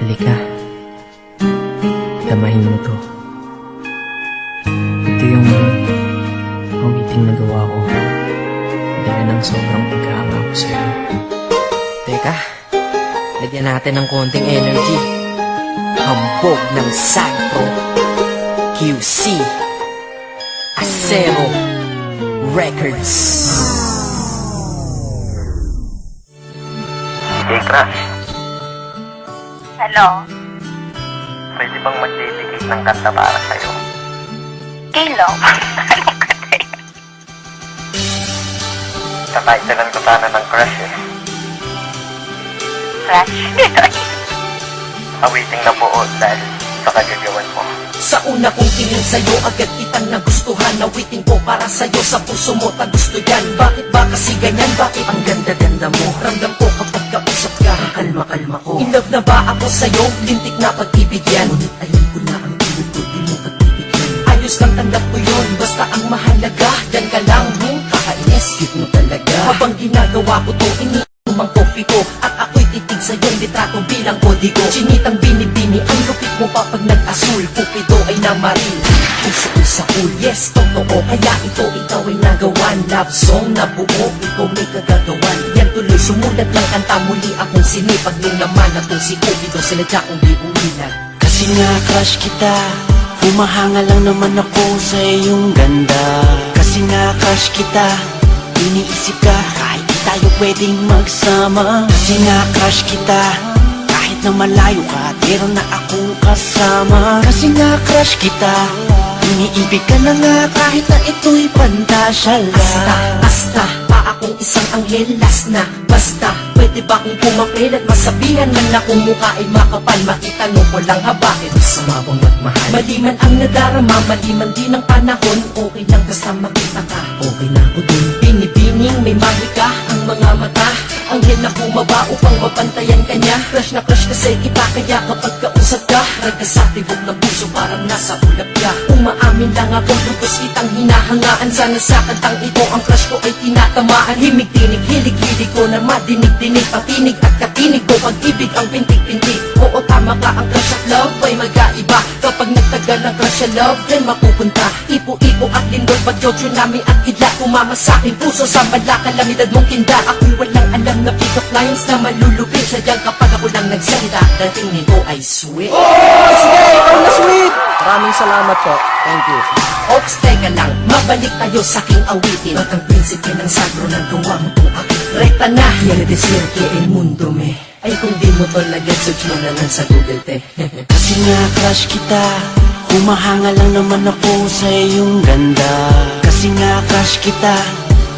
Halika, damahin mo to. Ito yung awiting nagawa ko dahil ng sobrang pagkahanga ko sa'yo. Teka, lagyan natin ng konting energy. Hambog ng Sagpro QC Acero Records. Hey, Crush. Hello? Pwede bang mag-dedicate ng kanta para sa'yo? Kilo? Anong kanta yun? Tataytalan ko sana ng Crush eh. Crush? Awiting na buo dahil sa kagagawan mo. Sa una kong tingin sa'yo, agad kitang nagustuhan. Nawiting ko para sa'yo, sa puso mo tagusto yan. Bakit ba kasi ganyan? Bakit ang ganda-ganda mo? Ramdam ko kapag kausap ka, kalma-kalma ko. In love na ba ako sa'yo? Lintik na pag-ibig yan. Ngunit alam ko na ang tulad ko, di mo pagbibigyan. Ayos lang tanggap ko yun, basta ang mahalaga yan ka lang, kakainis, cute mo talaga. Habang ginagawa ko to, iniumang coffee ko, at ako'y titig sa iyong litrato bilang kodigo. Chinitang binibini, ang lupit mo pa pag nag-asul. Cupido ay namaril, puso ko sa cool. Yes, totoo, kaya ikaw ay nagawan. Love song na buo, ikaw may kagagawan. Yan tuloy, sumulat ng kanta, muli akong sinipag. Nung naman atong si Cupido, sinadya kong di umilag. Kasi nga crush kita, humahanga lang naman ako sa iyong ganda. Kasi nga crush kita, iniisip ka kahit di tayo pwedeng magsama. Kasi nga crush kita, kahit na malayo ka, meron na akong kasama. Kasi nga crush kita, iniibig ka na nga kahit na ito'y pantasya lang. Basta, pa akong isang anghel, last na. Basta, pwede ba kong pumapil at masabihan man na kung mukha ay makapal? Makitanong ko lang ha, bakit sumabong magmahal? Mali man ang nadarama, mali man din ang panahon. Okay lang basta makita ka, okay na ako dun. Binibining may mahika ang mga mata, anghel na bumaba upang mapantayan ka niya. Crush na crush kasi kita, kaya kapag kausap ka, raga sa tibok ng puso parang nasa ulap ka. Umaamin lang akong lubos kitang hinahangaan. Sana sa kantang ito ang crush ko ay tinatamaan. Himig-tinig, hilig-hilig ko na madinig-dinig, patinig at katinig ko, pag-ibig ang pintig-pintig. Oo, tama ka, ang crush at love ay magkaiba. Kapag nagtagal ang crush at love, then mapupunta ipo-ipo at lindol, bagyo, tsunami at kidlat. Kumama sa aking puso sa bala, kalamidad mong kinda. Ako'y walang alam na pick-up lines na malulupit. Sadyang kapag ako lang nagsalita, dating nito ay sweet. Oh, sige, ikaw na sweet! Maraming salamat po. Thank you. Ops, teka lang, mabalik tayo sa aking awitin. At ang prinsipe ng Sagpro ng gawa mo kung aking rekta na. Quiere decir que el mundo me... Ay kung di mo to lagyan, search mo na lang sa Google, te. Kasi nga crush kita, humahanga lang naman ako sa iyong ganda. Kasi nga crush kita,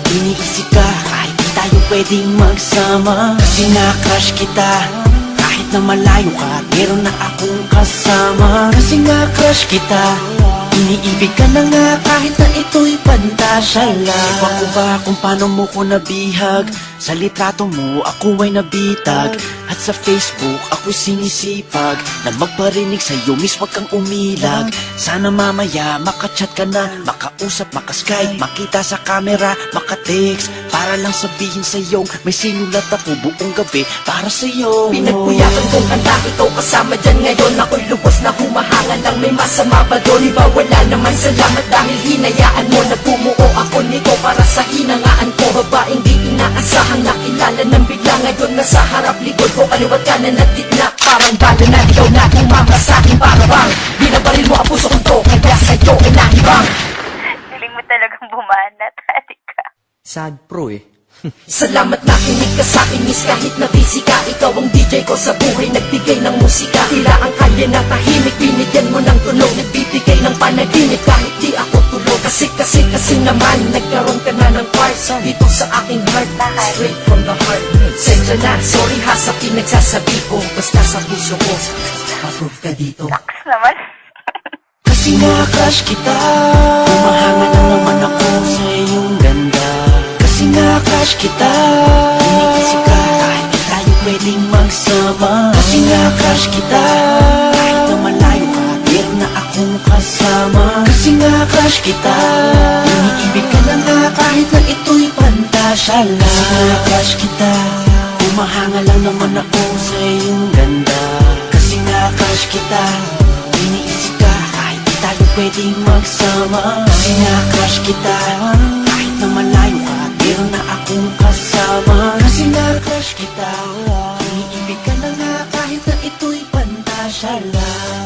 iniisip ka kahit di tayo pwedeng magsama. Kasi nga crush kita, kahit na malayo ka, meron na akong kasama. Kasi nga crush kita, iniibig ka na nga kahit na ito'y pantasya lang. Iba ko ba kung paano mo ko nabihag? Sa litrato mo ako ay nabitag, at sa Facebook ako'y sinisipag na magparinig sa'yo, miss wag kang umilag. Sana mamaya makachat ka na, makausap, makaskype, makita sa camera, makatext, para lang sabihin sa'yo may sinulat ako buong gabi para sa'yo. Pinagpuyakan kong kanta, ikaw kasama dyan ngayon. Ako'y lubos na humahanga lang, may masama ba doon? Iba wala naman, salamat dahil hinayaan mo. Nagpumuo ako nito para sa hinangaan ko. Babaeng di inaasahang nakilala ng bigla. Ngayon nasa harap likod ko, kaliwat kanan at gitna. Parang bala na ikaw na umama sa akin, para bang binabaril mo ang puso kong to, kaya sa'yo ay nahibang. Galing mo talagang bumanat, halika. Sagpro eh. Salamat na kinig ka sa akin, miss, kahit na busy ka. Ikaw ang DJ ko sa buhay, nagbigay ng musika. Tila ang kalye na tahimik, binigyan mo ng tunog. Nagbibigay ng panaginip kahit di ako tulog. Kasi naman, nagkaroon ka na ng part dito sa aking heart, straight from the heart. Sensya na, sorry ha sa pinagsasabi ko, basta sa puso ko, approve ka dito. Naks naman. Kasi nga crush kita, humahanga na naman ako sa iyong ganda. Kasi nga crush kita, iniisip ka kahit di tayo pwedeng magsama. Kasi nga crush kita, kahit na malayo ka, meron na akong kasama. Kasi nga crush kita, iniibig ka na nga kahit na ito'y pantasya lang. Kasi nga crush kita, humahanga lang naman ako sa iyong ganda. Kasi nga crush kita, iniisip ka kahit di tayo pwedeng magsama. Kasi nga crush kita, kahit na malayo ka at meron na akong kasama. Kasi nga crush kita, iniibig ka na nga kahit na ito'y pantasya lang.